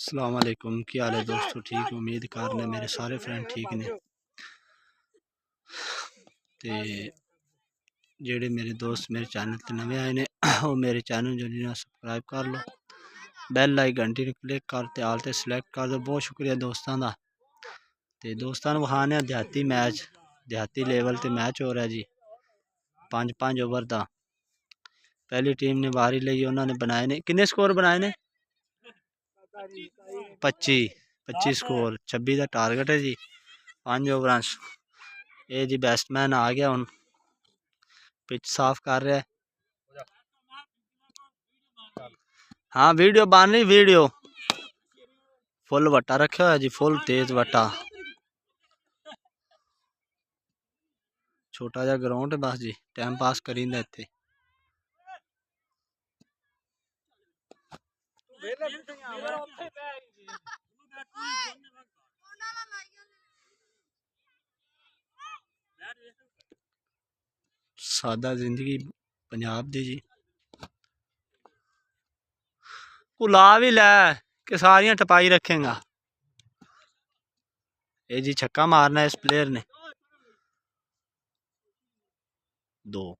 अस्सलाम वालेकुम, क्या हाल है दोस्तों? ठीक, उम्मीद करने मेरे सारे फ्रेंड ठीक ने। ते जेड़े मेरे दोस्त मेरे चैनल ते नवे आए ने वो मेरे चैनल जो सब्सक्राइब कर लो, बैल आई घंटी क्लिक कर ते आल ते सिलेक्ट कर दो। बहुत शुक्रिया दोस्तों का। ते दोस्तों विखाने देहाती मैच, देहाती लेवल ते मैच हो रहा जी 5-5 ओवर का। पहली टीम ने बारी ली, उन्होंने बनाए ने किन्ने स्कोर बनाए ने 25 स्कोर, 26 का टारगेट है जी। 5 ओवर ये जी बैट्समैन आ गया, हूँ पिच साफ कर रहा है। हाँ वीडियो बन रही, वीडियो फुल वट्टा रखा हुआ जी, फुल तेज वट्टा। छोटा जा ग्राउंड है बस जी, टाइम पास करी इत्थे। सादा जिंदगी पंजाब दी जी। कुला भी लै कि सारियां टपाई रखेगा। ये जी छक्का मारना इस प्लेयर ने। 2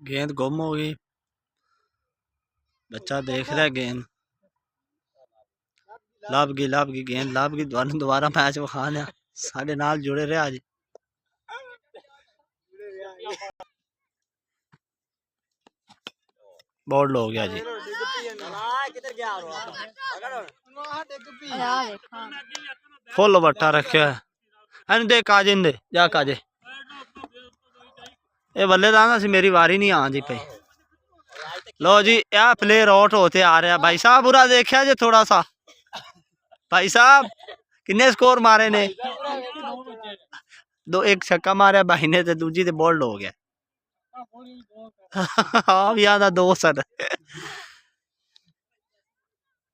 गेंद गुम हो गई, बच्चा देख रहा है गेंद लभ गई गेंद लभ गई। दोबारा मैच विखाने साढ़े नाल जुड़े रहे आज। बोल्ड हो गया जी। फुल वट्टा रखा है, दे काजे दे जा काजे। ये बल्ले दाना सी, मेरी वारी नहीं आती पई। लो जी यह प्लेयर आउट होते आ रहा। भाई साहब बुरा देखा जी थोड़ा सा। भाई साहब किन्ने स्कोर मारे ने? 2 एक छक्का मारा भाई ने ते दूजी ते बोल्ड हो गया। हाँ भी आदा 2 सर।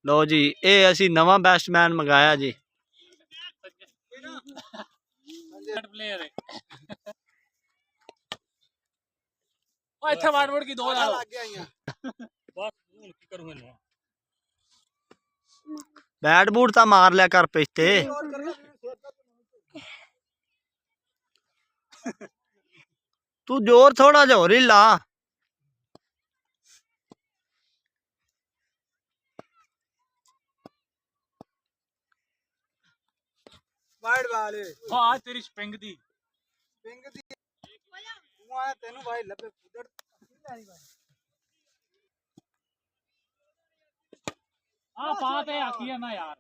लो जी ये असी नवा बैट्समैन मंगाया जी। बैट बूट ता मार लिया कर पिछते। तू जोर थोड़ा जा होर ही ला। हाँ तेरी स्प्रिंग दी तेनू भाई लबे हाँ बात है आखी है ना यार,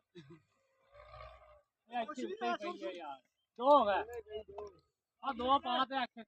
ये अच्छी उत्ते ही पई है यार। 2 हो गए हाँ 2 बात है आखे।